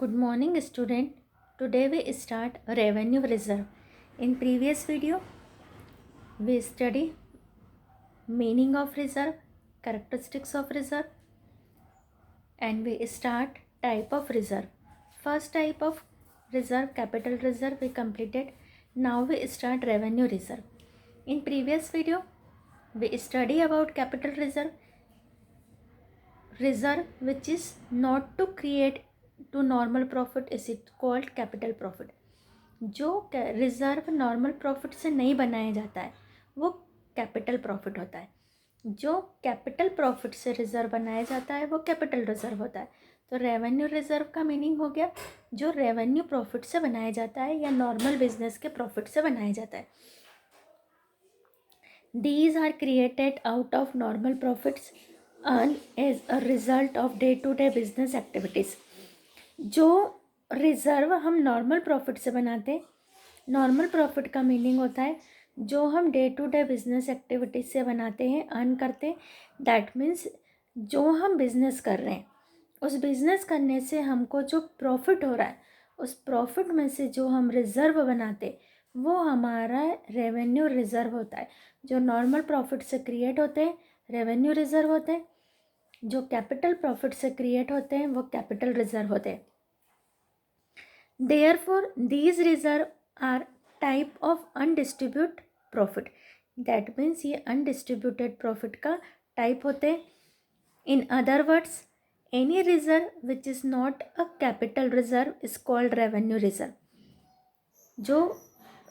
Good morning, student. Today we start revenue reserve. In previous video, we study meaning of reserve, characteristics of reserve, and we start type of reserve. First type of reserve, capital reserve, we completed. Now we start revenue reserve. In previous video, we study about capital reserve, which is not to create to normal profit is it called capital profit. जो reserve normal profit से नहीं बनाया जाता है वो capital profit होता है. जो कैपिटल प्रॉफिट से रिज़र्व बनाया जाता है वो कैपिटल रिज़र्व होता है. तो रेवेन्यू रिज़र्व का मीनिंग हो गया जो रेवेन्यू प्रॉफिट से बनाया जाता है या नॉर्मल बिजनेस के प्रॉफिट से बनाया जाता है. These are created out of normal profits earned as a result of day-to-day business activities. जो रिज़र्व हम नॉर्मल प्रॉफिट से बनाते हैं, नॉर्मल प्रॉफिट का मीनिंग होता है जो हम day to day business activities से बनाते हैं, अर्न करते हैं. दैट मीन्स जो हम बिजनेस कर रहे हैं उस बिजनेस करने से हमको जो प्रॉफिट हो रहा है उस प्रॉफिट में से जो हम रिज़र्व बनाते वो हमारा रेवेन्यू रिज़र्व होता है. जो नॉर्मल प्रॉफिट से क्रिएट होते हैं रेवेन्यू रिज़र्व होते हैं, जो कैपिटल प्रॉफिट से क्रिएट होते हैं वो कैपिटल रिज़र्व होते हैं. Therefore, these reserve are type of undistributed profit. That means ये undistributed profit का type होते हैं. In other words, any reserve which is not a capital reserve is called revenue reserve. जो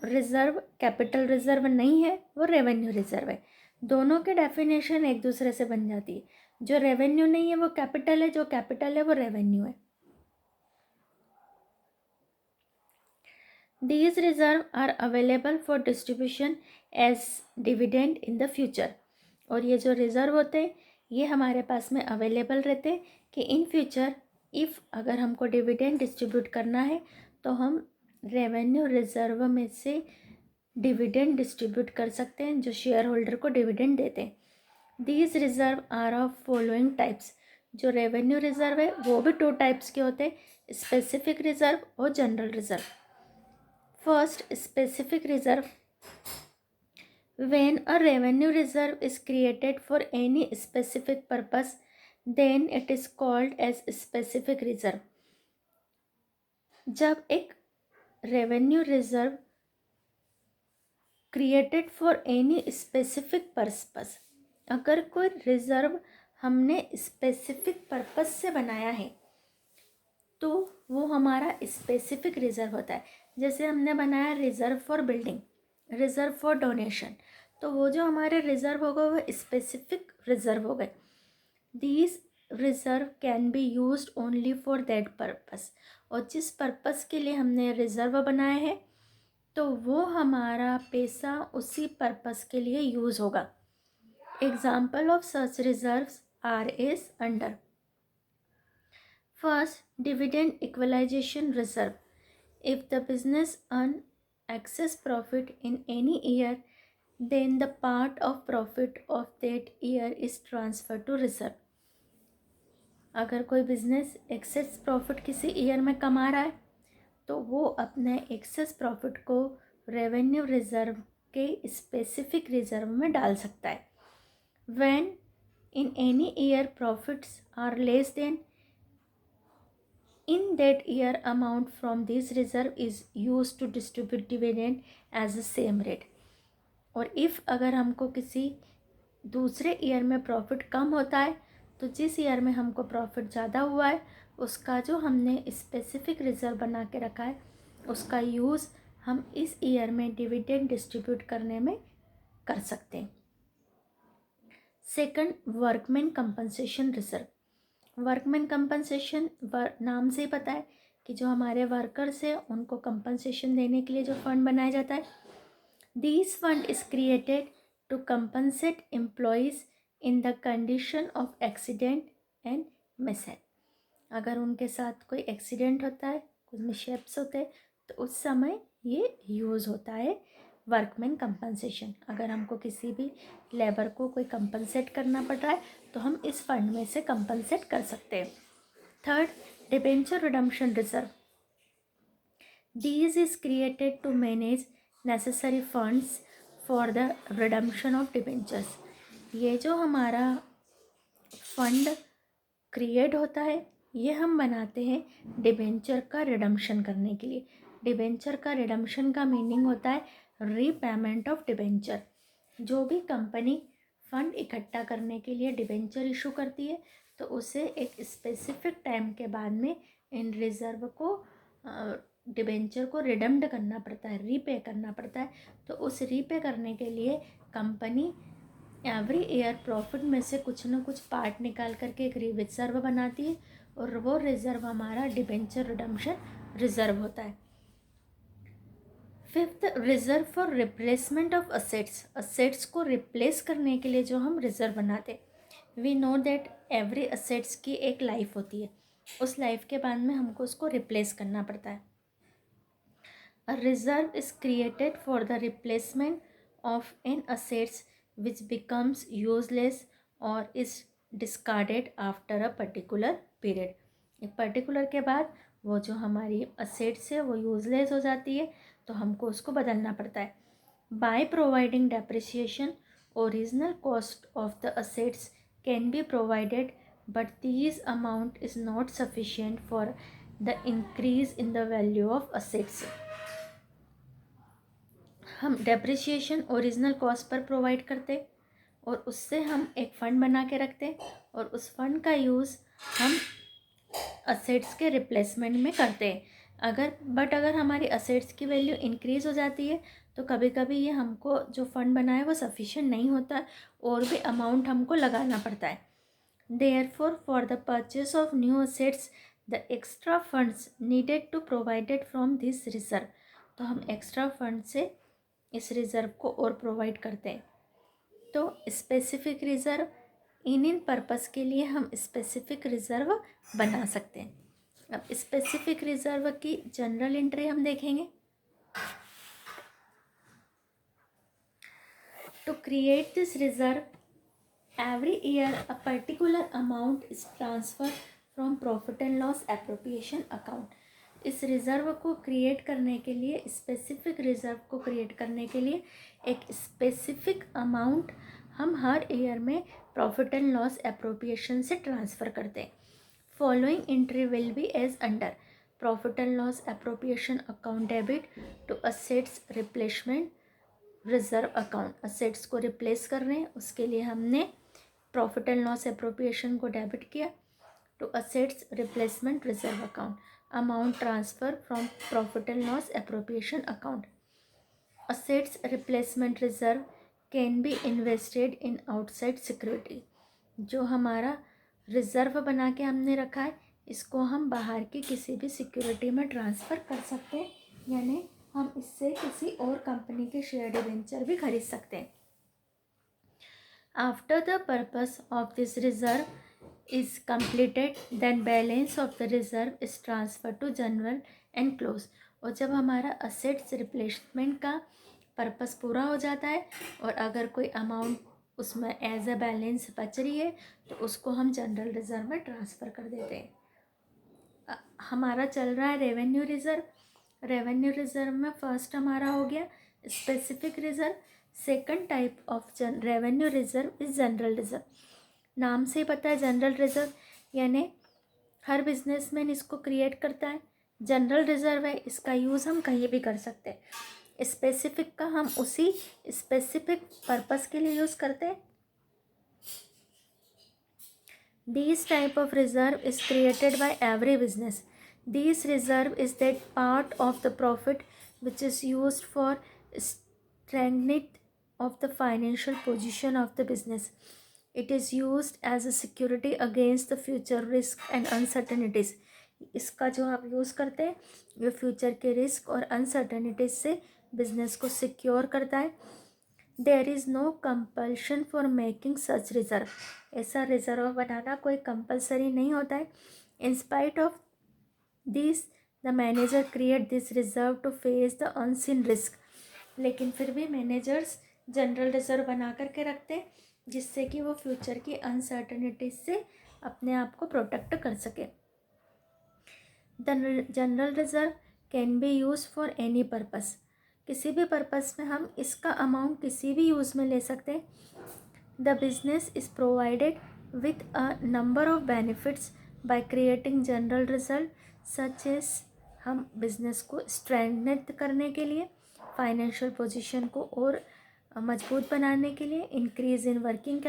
रिज़र्व कैपिटल रिज़र्व नहीं है वो revenue reserve है. दोनों के डेफिनेशन एक दूसरे से बन जाती है. जो रेवेन्यू नहीं है वो कैपिटल है, जो कैपिटल है वो रेवेन्यू है. These reserves are available for distribution as dividend in the future. और ये जो रिज़र्व होते हैं ये हमारे पास में अवेलेबल रहते हैं कि इन फ्यूचर इफ़ अगर हमको डिविडेंड डिस्ट्रीब्यूट करना है तो हम रेवेन्यू रिज़र्व में से डिविडेंड डिस्ट्रीब्यूट कर सकते हैं जो शेयर होल्डर को डिविडेंड देते हैं. These reserve are of following types. जो रेवेन्यू रिज़र्व है वो भी 2 टाइप्स के होते हैं, स्पेसिफिक रिज़र्व और general reserve. First, specific reserve. When a revenue reserve is created for any specific purpose, then it is called as specific reserve. जब एक revenue reserve created for any specific purpose, अगर कोई reserve हमने specific purpose से बनाया है तो वो हमारा स्पेसिफिक रिज़र्व होता है. जैसे हमने बनाया reserve for building, reserve for donation, तो वो जो हमारे रिज़र्व हो गए वो स्पेसिफिक रिज़र्व हो गए. These reserve can be used only for that purpose. और जिस पर्पस के लिए हमने रिज़र्व बनाया है तो वो हमारा पैसा उसी पर्पस के लिए यूज़ होगा. Example of such reserves are is under. First, dividend equalization reserve. If the business earn excess profit in any year, then the part of profit of that year is transferred to reserve. अगर कोई business access profit किसी year में कमा रहा है तो वो अपने एक्सेस प्रॉफिट को रेवेन्यू रिजर्व के स्पेसिफिक रिजर्व में डाल सकता है. When in any year profits are less than in that year amount from this reserve is used to distribute dividend as the same rate. और इफ़ अगर हमको किसी दूसरे ईयर में प्रॉफिट कम होता है तो जिस ईयर में हमको प्रॉफिट ज़्यादा हुआ है उसका जो हमने स्पेसिफिक रिज़र्व बना के रखा है उसका यूज़ हम इस ईयर में डिविडेंड डिस्ट्रीब्यूट करने में कर सकते हैं. Second, workman compensation reserve. Workman compensation नाम से ही पता है कि जो हमारे वर्कर्स हैं उनको कंपनसेशन देने के लिए जो फंड बनाया जाता है. This fund is created to compensate employees in the condition of accident and mishap. अगर उनके साथ कोई एक्सीडेंट होता है, कुछ मिसहैप्स होते हैं तो उस समय ये यूज़ होता है वर्कमैन कंपनसेशन. अगर हमको किसी भी लेबर को कोई कंपनसेट करना पड़ रहा है तो हम इस फंड में से कंपनसेट कर सकते हैं. Third, debenture redemption reserve. These is created to manage necessary funds for the redemption of debentures. ये जो हमारा फंड क्रिएट होता है ये हम बनाते हैं डिबेंचर का रिडम्पशन करने के लिए. डिबेंचर का रिडम्पशन का मीनिंग होता है रीपेमेंट ऑफ डिबेंचर. जो भी कंपनी फंड इकट्ठा करने के लिए डिबेंचर इशू करती है तो उसे एक स्पेसिफिक टाइम के बाद में इन रिज़र्व को डिबेंचर को रिडम्ड करना पड़ता है, रीपे करना पड़ता है. तो उस रीपे करने के लिए कंपनी एवरी ईयर प्रॉफिट में से कुछ न कुछ पार्ट निकाल करके एक रिजर्व बनाती है और वो रिज़र्व हमारा डिबेंचर रिडम्पशन रिज़र्व होता है. Fifth, reserve for replacement of assets. Assets को रिप्लेस करने के लिए जो हम रिज़र्व बनाते. We know that every assets की एक लाइफ होती है, उस लाइफ के बाद में हमको उसको रिप्लेस करना पड़ता है. A reserve is created for the replacement of an assets which becomes useless or is discarded after a particular period. एक पर्टिकुलर के बाद वो जो हमारी असेट्स है वो यूजलेस हो जाती है तो हमको उसको बदलना पड़ता है. By providing depreciation, original cost of the assets can be provided, but this amount is not sufficient for the increase in the value of assets. हम depreciation original cost per provide करते और उससे हम एक फ़ंड बना के रखते और उस फंड का यूज़ हम असेट्स के रिप्लेसमेंट में करते हैं. अगर हमारी असेट्स की वैल्यू इंक्रीज़ हो जाती है तो कभी कभी ये हमको जो फ़ंड बना है वो सफिशिएंट नहीं होता और भी अमाउंट हमको लगाना पड़ता है. Therefore for the purchase of new assets the extra funds needed to provided from this reserve. तो हम एक्स्ट्रा फंड से इस रिज़र्व को और प्रोवाइड करते हैं. तो स्पेसिफिक रिज़र्व इन पर्पस के लिए हम स्पेसिफिक रिज़र्व बना सकते हैं. अब स्पेसिफिक रिज़र्व की जनरल एंट्री हम देखेंगे. To create this reserve every year a particular amount is transfer from profit and loss appropriation account. इस रिज़र्व को क्रिएट करने के लिए, स्पेसिफिक रिज़र्व को क्रिएट करने के लिए एक स्पेसिफिक अमाउंट हम हर ईयर में प्रॉफिट एंड लॉस एप्रोप्रिएशन से ट्रांसफ़र करते हैं. Following entry will be as under. Profit and loss appropriation account debit to assets replacement reserve account. Assets को रिप्लेस कर रहे हैं उसके लिए हमने प्रॉफिट एंड लॉस एप्रोप्रिएशन को डेबिट किया. To assets replacement reserve account. Amount transfer from profit and loss appropriation account. Assets replacement reserve can be invested in outside security. जो हमारा रिज़र्व बना के हमने रखा है इसको हम बाहर की किसी भी सिक्योरिटी में ट्रांसफ़र कर सकते हैं, यानी हम इससे किसी और कंपनी के शेयर डिबेंचर भी खरीद सकते हैं. After the purpose of this reserve is completed, then balance of the reserve is transferred to general and close. और जब हमारा assets replacement का पर्पस पूरा हो जाता है और अगर कोई अमाउंट उसमें एज अ बैलेंस बच रही है तो उसको हम जनरल रिज़र्व में ट्रांसफ़र कर देते हैं. हमारा चल रहा है रेवेन्यू रिज़र्व. रेवेन्यू रिज़र्व में फर्स्ट हमारा हो गया specific reserve. Second type of revenue reserve is general reserve. नाम से ही पता है जनरल रिज़र्व यानी हर बिजनेसमैन इसको क्रिएट करता है. जनरल रिज़र्व है, इसका यूज़ हम कहीं भी कर सकते हैं. स्पेसिफिक का हम उसी स्पेसिफिक पर्पस के लिए यूज़ करते हैं. This type of reserve is created by every business. This reserve is that part of the profit which is used for strengthening of the financial position of the business. It is used as a security against the future risk and uncertainties. इसका जो हम use करते हैं ये future के risk और uncertainties से business को सिक्योर करता है. There is no compulsion for making such reserve. ऐसा रिज़र्व बनाना कोई कंपलसरी नहीं होता है. In spite of this the manager create this reserve to face the unseen risk. लेकिन फिर भी मैनेजर्स जनरल रिज़र्व बना करके रखते हैं जिससे कि वो फ्यूचर की अनसर्टनिटीज से अपने आप को प्रोटेक्ट कर सके. The general reserve can be use for any purpose, किसी भी पर्पस में हम इसका अमाउंट किसी भी यूज़ में ले सकते हैं. The business is provided with a number of benefits by creating general reserve such as हम बिजनेस को स्ट्रेंथन करने के लिए, फाइनेंशियल पोजीशन को और मजबूत बनाने के लिए, इंक्रीज इन वर्किंग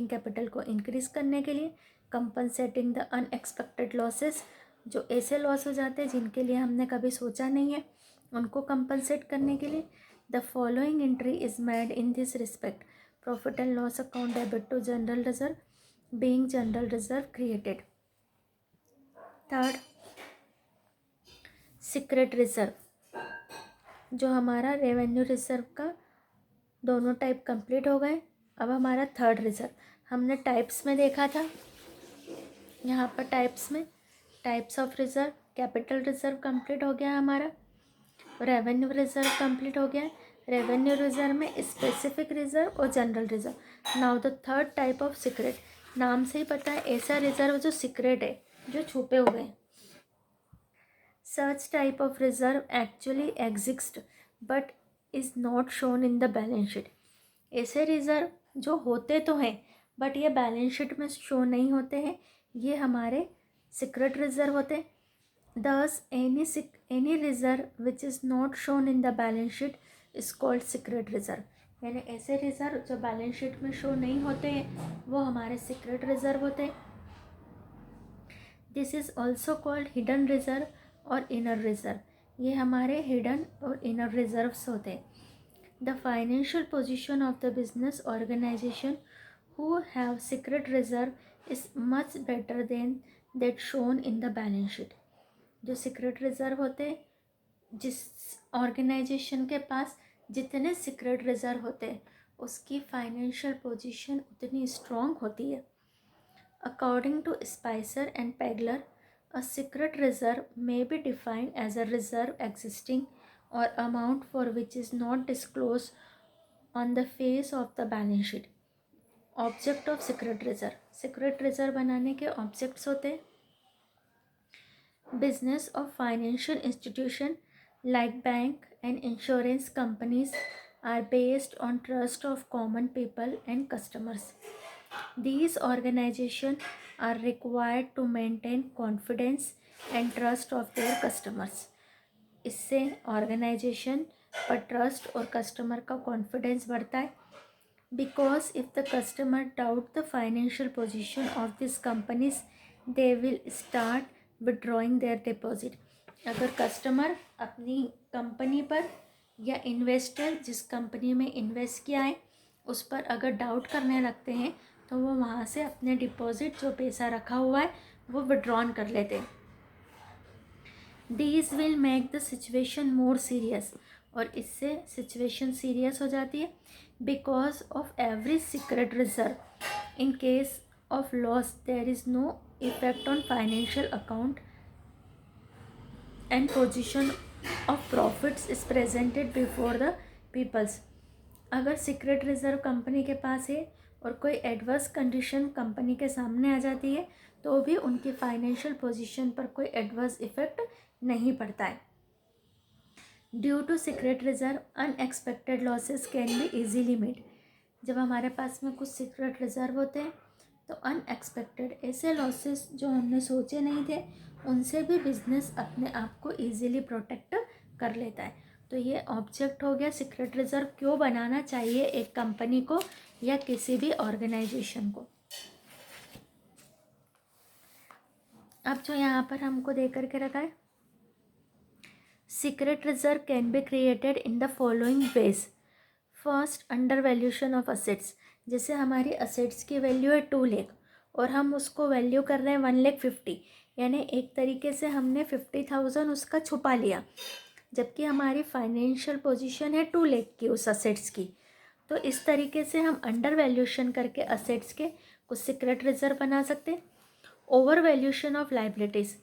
कैपिटल को इंक्रीज करने के लिए, कंपनसेटिंग द अनएक्सपेक्टेड लॉसेस, जो ऐसे लॉस हो जाते हैं जिनके लिए हमने कभी सोचा नहीं है, उनको कंपनसेट करने के लिए. The following entry is made in this respect. Profit and loss account debit to general reserve being general reserve created. Third, secret reserve, जो हमारा रेवेन्यू रिजर्व का दोनों टाइप कंप्लीट हो गए. अब हमारा थर्ड रिजर्व, हमने टाइप्स में देखा था, यहाँ पर टाइप्स में types of reserve, capital reserve complete हो गया हमारा, रेवेन्यू रिजर्व कंप्लीट हो गया. रेवेन्यू रिजर्व में स्पेसिफिक रिजर्व और general reserve. Now the third type of secret, नाम से ही पता है ऐसा रिजर्व जो सीक्रेट है, जो छुपे हुए हैं. Such type of reserve actually exist but is not shown in the balance sheet. ऐसे रिजर्व जो होते तो हैं बट ये बैलेंस शीट में शो नहीं होते हैं, ये हमारे सीक्रेट रिजर्व होते हैं. Thus, any reserve which is not shown in the balance sheet is called secret reserve. यानी ऐसे रिजर्व जो बैलेंस शीट में शो नहीं होते हैं वो हमारे सीक्रेट रिजर्व होते हैं. This is also called hidden reserve और इनर रिजर्व. ये हमारे हिडन और इनर रिजर्व्स होते हैं. The financial position of the business organization who have secret reserve is much better than that shown in the balance sheet. जो secret reserve होते हैं, जिस ऑर्गेनाइजेशन के पास जितने सीक्रेट रिजर्व होते हैं उसकी फाइनेंशियल पोजीशन उतनी स्ट्रॉन्ग होती है. According to Spicer and Pegler, a secret reserve may be defined as a reserve existing or amount for which is not disclose on the face of the balance sheet. Object of secret reserve, secret reserve बनाने के objects होते हैं. Business of financial institution like bank and insurance companies are based on trust of common people and customers. These organizations are required to maintain confidence and trust of their customers. इससे organisation पर trust और customer का confidence बढ़ता है. Because if the customer doubt the financial position of these companies, they will start withdrawing their deposit. अगर customer अपनी company पर या इन्वेस्टर जिस कंपनी में इन्वेस्ट किया है उस पर अगर डाउट करने लगते हैं तो वो वहाँ से अपने डिपॉजिट जो पैसा रखा हुआ है वो विड्रॉन कर लेते हैं. These will make the situation more serious, और इससे सिचुएशन सीरियस हो जाती है. Because of every secret reserve in case of loss there is no effect on financial account and position of profits is presented before the peoples. अगर secret reserve company के पास है और कोई एडवर्स कंडीशन कंपनी के सामने आ जाती है तो भी उनकी फाइनेंशियल पोजीशन पर कोई एडवर्स इफेक्ट नहीं पड़ता है. Due to secret reserve unexpected losses can be easily made. जब हमारे पास में कुछ सीक्रेट रिजर्व होते हैं तो अनएक्सपेक्टेड ऐसे लॉसेस जो हमने सोचे नहीं थे उनसे भी बिजनेस अपने आप को इजीली प्रोटेक्ट कर लेता है. तो ये ऑब्जेक्ट हो गया सीक्रेट रिजर्व क्यों बनाना चाहिए एक कंपनी को या किसी भी ऑर्गेनाइजेशन को. अब जो यहाँ पर हमको दे करके रखा है, secret reserve can be created in the following veg. First, under valuation of assets. जैसे हमारी असेट्स की वैल्यू है 2 लाख और हम उसको वैल्यू कर रहे हैं 1,50,000, यानी एक तरीके से हमने 50,000 उसका छुपा लिया, जबकि हमारी फाइनेंशियल पोजीशन है 2 लाख की उस असेट्स की. तो इस तरीके से हम अंडर वैल्यूशन करके असेट्स के कुछ सीक्रेट रिजर्व बना सकते हैं. ओवर वैल्यूशन ऑफ लाइबिलिटीज़,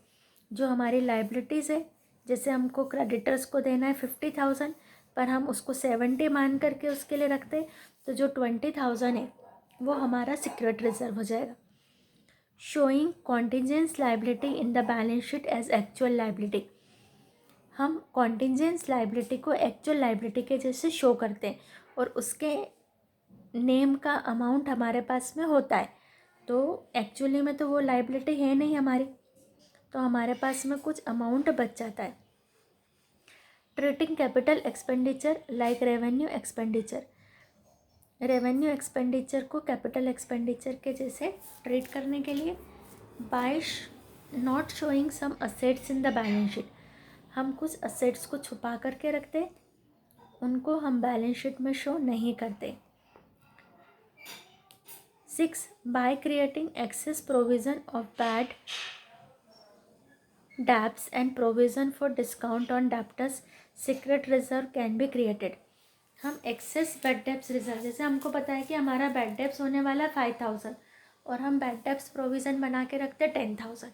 जो हमारी लाइबिलिटीज़ है, जैसे हमको क्रेडिटर्स को देना है 50,000 पर हम उसको 70 मान करके उसके लिए रखते हैं, तो जो 20,000 है वो हमारा सीक्रेट रिजर्व हो जाएगा. Showing contingence liability in the balance sheet as actual liability. हम कॉन्टिजेंस लाइबिलिटी को एक्चुअल लाइबिलिटी के जैसे शो करते हैं और उसके नेम का अमाउंट हमारे पास में होता है, तो एक्चुअली में तो वो लाइबिलिटी है नहीं हमारी, तो हमारे पास में कुछ अमाउंट बच जाता है। Treating capital expenditure like revenue expenditure. Revenue expenditure को कैपिटल एक्सपेंडिचर के जैसे ट्रीट करने के लिए by not showing some assets in the balance sheet. हम कुछ असेट्स को छुपा करके रखते, उनको हम बैलेंस शीट में शो नहीं करते। 6. By creating excess provision of bad debts and provision for discount on debtors, secret reserve can be created. हम एक्सेस बैड डेब्ट्स रिजर्व, जैसे हमको पता है कि हमारा बैड डेब्ट्स होने वाला 5,000 और हम बैड डेब्ट्स प्रोविज़न बना के रखते 10,000,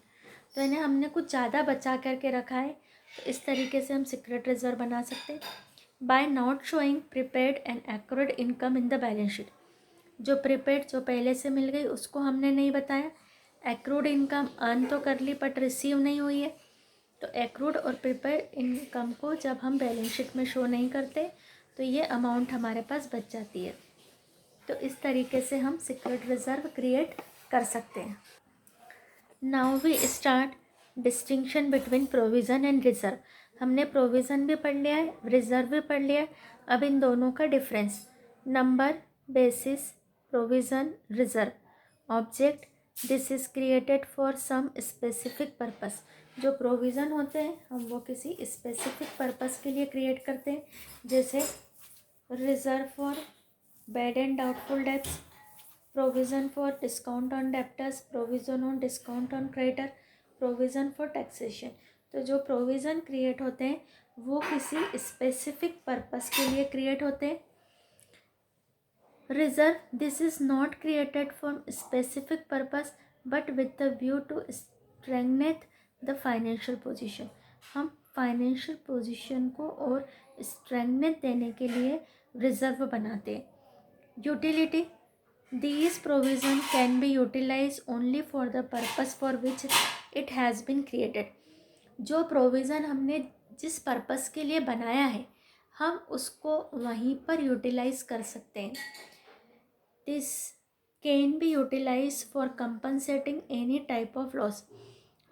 तो इन्हें हमने कुछ ज़्यादा बचा करके रखा है, तो इस तरीके से हम सीक्रेट रिजर्व बना सकते हैं। By not showing prepaid and accurate income in the balance sheet. जो प्रीपेड जो पहले से मिल गई उसको हमने नहीं बताया, एक्रूड इनकम अर्न तो कर ली बट रिसीव नहीं हुई है, तो एक्रूड और प्रीपेड इनकम को जब हम बैलेंस शीट में शो नहीं करते तो ये अमाउंट हमारे पास बच जाती है। तो इस तरीके से हम सीक्रेट रिजर्व क्रिएट कर सकते हैं। Now we start distinction between provision and reserve. हमने प्रोविज़न भी पढ़ लिया है, रिजर्व भी पढ़ लिया है। अब इन दोनों का difference, number basis provision reserve. Object, this is created for some specific purpose. जो प्रोविज़न होते हैं हम वो किसी स्पेसिफिक पर्पस के लिए क्रिएट करते हैं, जैसे reserve for bad and doubtful debts, provision for discount on debtors, provision on discount on creditor, provision for taxation. तो जो प्रोविज़न क्रिएट होते हैं वो किसी स्पेसिफिक पर्पस के लिए क्रिएट होते हैं। Reserve, this is not created for specific purpose but with the view to strengthen the financial position. हम फाइनेंशियल पोजीशन को और स्ट्रेंथन देने के लिए रिजर्व बनाते हैं। Utility, these provision can be utilized only for the purpose for which it has been created। जो provision हमने जिस पर्पस के लिए बनाया है हम उसको वहीं पर यूटिलाइज कर सकते हैं। This can be utilise for compensating any type of loss.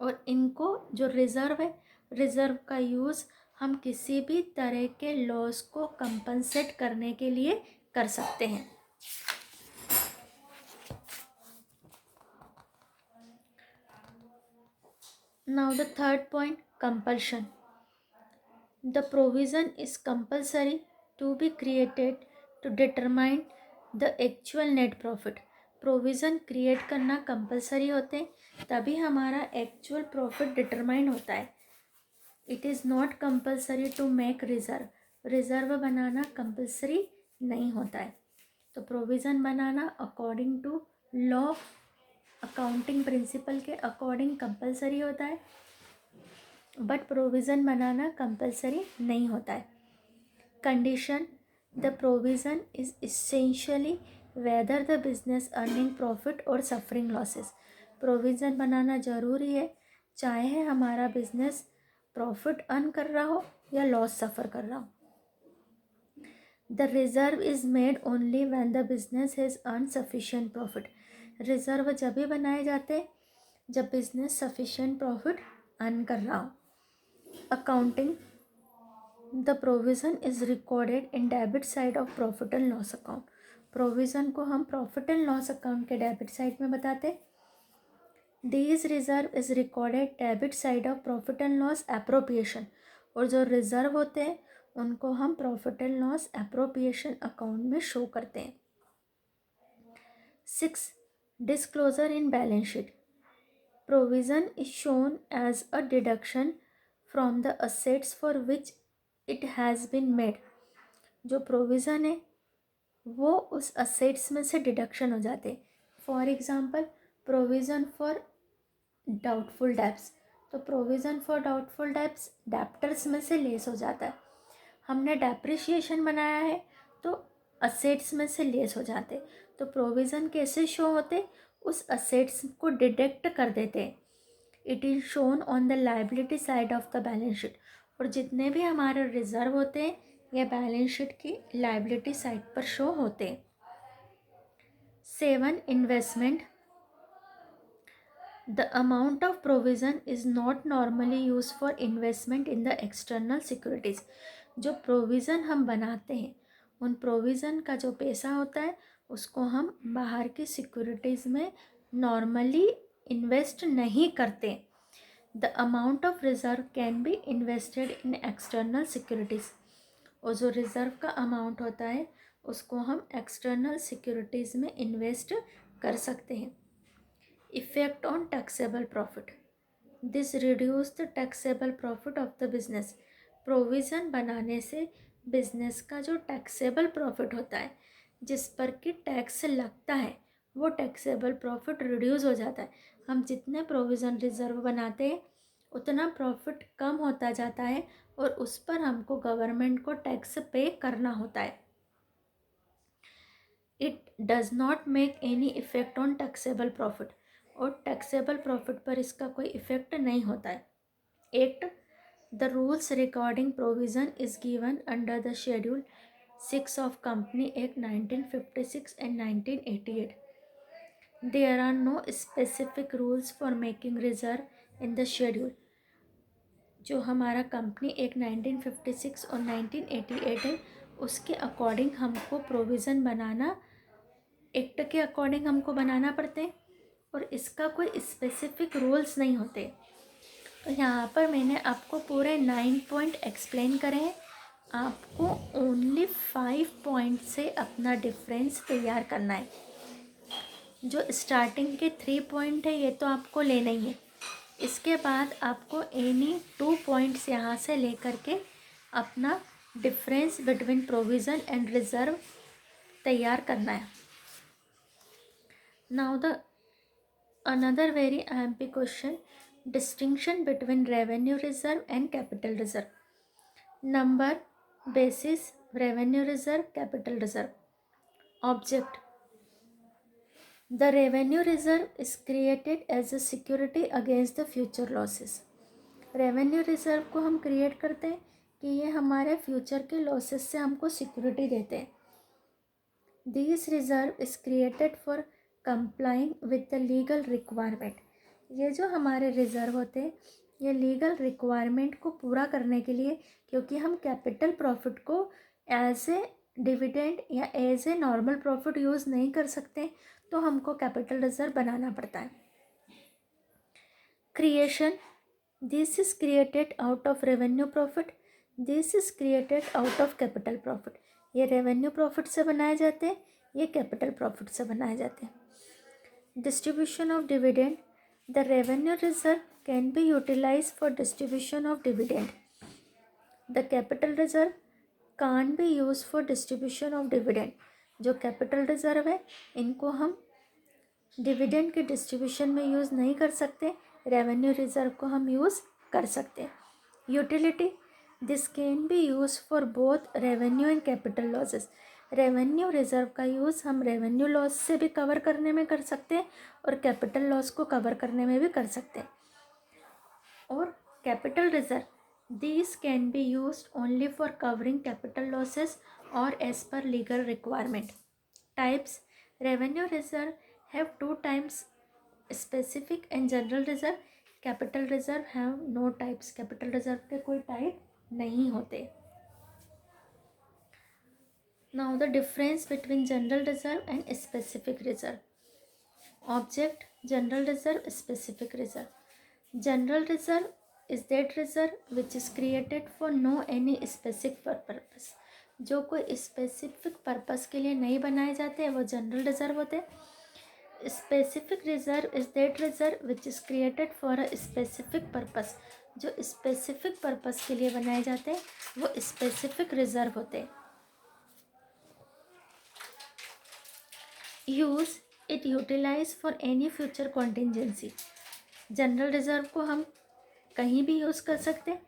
और इनको जो रिज़र्व है, रिज़र्व का यूज़ हम किसी भी तरह के लॉस को कंपनसेट करने के लिए कर सकते हैं। Now the third point, compulsion. The provision is compulsory to be created to determine the actual net profit। Provision create करना कंपलसरी होते हैं तभी हमारा एक्चुअल प्रॉफिट डिटरमाइन होता है। It is not compulsory to make reserve. Reserve बनाना compulsory नहीं होता है। तो प्रोविज़न बनाना according to law accounting principle के अकॉर्डिंग कंपलसरी होता है, बट प्रोविज़न बनाना कंपलसरी नहीं होता है। Condition, the provision is essentially whether the business earning profit और सफरिंग लॉसेस। प्रोविज़न बनाना ज़रूरी है चाहे हमारा बिजनेस प्रॉफिट अर्न कर रहा हो या लॉस सफ़र कर रहा हो। The reserve is made only when the business has earn sufficient profit. Reserve जब भी बनाए जाते हैं जब बिजनेस सफिशिएंट प्रॉफिट अर्न कर रहा हो। Accounting, the provision is recorded in debit side of profit and loss account. Provision को हम प्रॉफिट एंड लॉस अकाउंट के डेबिट साइड में बताते हैं। These reserve is recorded debit side of profit and loss appropriation. और जो reserve होते हैं उनको हम profit and loss appropriation account में शो करते हैं। 6. Disclosure in balance sheet. Provision is shown as a deduction from the assets for which it has been made. जो प्रोविज़न है वो उस असेट्स में से डिडक्शन हो जाते हैं। For example, provision for doubtful debts, तो provision for doubtful debts debtors में से लेस हो जाता है। हमने डेप्रिशिएशन बनाया है तो असेट्स में से लेस हो जाते। तो प्रोविज़न कैसे शो होते, उस असेट्स को डिडक्ट कर देते हैं। It is shown on the liability side of the balance sheet. और जितने भी हमारे रिजर्व होते हैं ये बैलेंस शीट की लाइबिलिटी साइड पर शो होते हैं। 7. Investment. The amount of provision is not normally used for investment in the external securities. जो प्रोविज़न हम बनाते हैं उन प्रोविज़न का जो पैसा होता है उसको हम बाहर की सिक्योरिटीज़ में नॉर्मली इन्वेस्ट नहीं करते। The amount of reserve can be invested in external securities. और जो रिज़र्व का अमाउंट होता है उसको हम एक्सटर्नल सिक्योरिटीज़ में इन्वेस्ट कर सकते हैं। Effect on taxable profit. This reduce the taxable profit of the business. Provision बनाने से बिजनेस का जो टैक्सेबल प्रॉफिट होता है जिस पर कि टैक्स लगता है वो टैक्सेबल प्रॉफिट रिड्यूस हो जाता है। हम जितने प्रोविज़न रिजर्व बनाते हैं उतना प्रॉफिट कम होता जाता है और उस पर हमको गवर्नमेंट को टैक्स पे करना होता है। It does not make any effect on taxable profit. और टैक्सेबल प्रॉफिट पर इसका कोई इफ़ेक्ट नहीं होता है। 8. The rules regarding provision is given under the schedule 6 of company act 1956 and 1988। There are no specific rules for making reserve in the schedule. जो हमारा company act 1956 और 1988 है उसके अकॉर्डिंग हमको प्रोविज़न बनाना, एक्ट के अकॉर्डिंग हमको बनाना पड़ते हैं और इसका कोई स्पेसिफिक रूल्स नहीं होते। तो यहाँ पर मैंने आपको पूरे 9 पॉइंट एक्सप्लेन करे हैं। आपको ओनली 5 पॉइंट से अपना डिफरेंस तैयार करना है। जो स्टार्टिंग के 3 पॉइंट है ये तो आपको लेना ही है। इसके बाद आपको एनी 2 पॉइंट्स यहाँ से लेकर के अपना difference between provision and reserve तैयार करना है। Now the another very MP question, distinction between revenue reserve and capital reserve. Number, basis, revenue reserve, capital reserve. Object, the revenue reserve is created as a security against the future losses. Revenue reserve को हम create करते हैं कि ये हमारे future के losses से हमको सिक्योरिटी देते हैं। This reserve is created for complying with the legal requirement. ये जो हमारे रिज़र्व होते हैं ये लीगल रिक्वायरमेंट को पूरा करने के लिए, क्योंकि हम कैपिटल प्रॉफिट को एज ए डिविडेंड या as a normal profit use नहीं कर सकते, तो हमको कैपिटल रिज़र्व बनाना पड़ता है। Creation, this is created out of revenue profit, this is created out of capital profit. ये रेवेन्यू प्रॉफिट से बनाए जाते हैं, ये कैपिटल प्रॉफिट से बनाए जाते हैं। Distribution of dividend, the revenue reserve can be utilized for distribution of dividend. The capital reserve can't be used for distribution of dividend. जो कैपिटल रिजर्व है इनको हम डिविडेंड के डिस्ट्रीब्यूशन में यूज़ नहीं कर सकते, रेवेन्यू रिजर्व को हम यूज़ कर सकते हैं। Utility, this can B use for both revenue and capital losses. Revenue reserve का यूज़ हम रेवेन्यू लॉस से भी कवर करने में कर सकते हैं और कैपिटल लॉस को कवर करने में भी कर सकते हैं। और capital reserve, these can be used only for covering capital losses or as per legal requirement. Types, revenue reserve have 2 types, specific and general reserve. Capital reserve have no types, capital reserve के कोई type नहीं होते। Now the difference between general reserve and specific reserve. Object, general reserve, specific reserve. General reserve is that reserve which is created for no any specific purpose. जो कोई specific purpose के लिए नहीं बनाए जाते हैं वो जनरल रिजर्व होते हैं। Specific reserve is that reserve which is created for a specific purpose. जो स्पेसिफिक पर्पस के लिए बनाए जाते हैं वो स्पेसिफिक रिजर्व होते हैं। Use, it utilise for any future contingency. General reserve को हम कहीं भी यूज़ कर सकते हैं।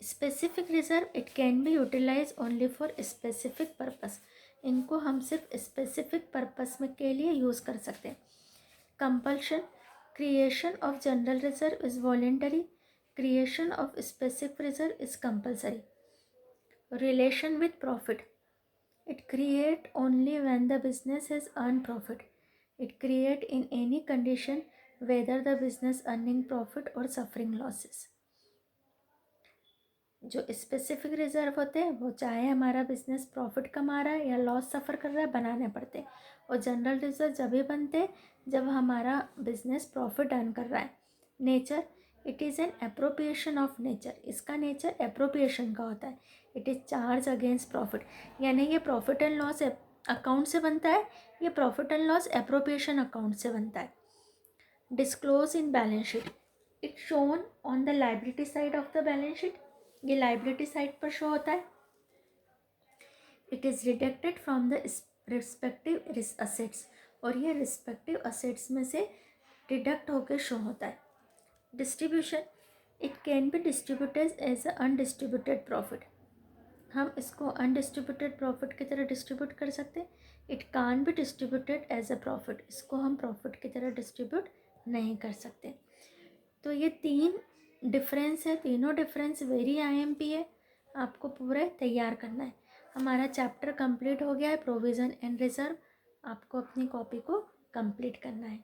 Specific reserve, it can be utilise only for specific purpose. इनको हम सिर्फ स्पेसिफिक पर्पस में के लिए यूज़ कर सकते हैं। Compulsion. Creation of general reserve is voluntary. Creation of specific reserve is compulsory. Relation with profit. It create only when the business has earned profit. It create in any condition whether the business earning profit or suffering losses. जो specific reserve होते हैं वो चाहे हमारा business profit कमा रहा है या लॉस सफ़र कर रहा है बनाने पड़ते हैं, और जनरल रिजर्व जब भी बनते हैं जब हमारा बिजनेस प्रॉफिट अर्न कर रहा है. Nature. It is an appropriation of nature. इसका नेचर अप्रोप्रिएशन का होता है. It is charge against profit. यानी ये प्रॉफिट एंड लॉस अकाउंट से बनता है, ये profit and loss appropriation account से बनता है. Disclose in balance sheet. It shown on the liability side of the balance sheet. ये लाइबिलिटी साइड पर शो होता है. It is deducted from the respective assets. और ये रिस्पेक्टिव असेट्स में से डिडक्ट होकर शो होता है. Distribution. It can be distributed as a undistributed profit. हम इसको अनडिस्ट्रीब्यूटेड प्रॉफिट की तरह डिस्ट्रीब्यूट कर सकते हैं. It can be distributed as a profit. इसको हम प्रॉफिट की तरह डिस्ट्रीब्यूट नहीं कर सकते. तो ये 3 डिफरेंस है. तीनों डिफरेंस वेरी IMP है. आपको पूरे तैयार करना है. हमारा चैप्टर कंप्लीट हो गया है प्रोविज़न एंड रिजर्व. आपको अपनी कॉपी को कंप्लीट करना है.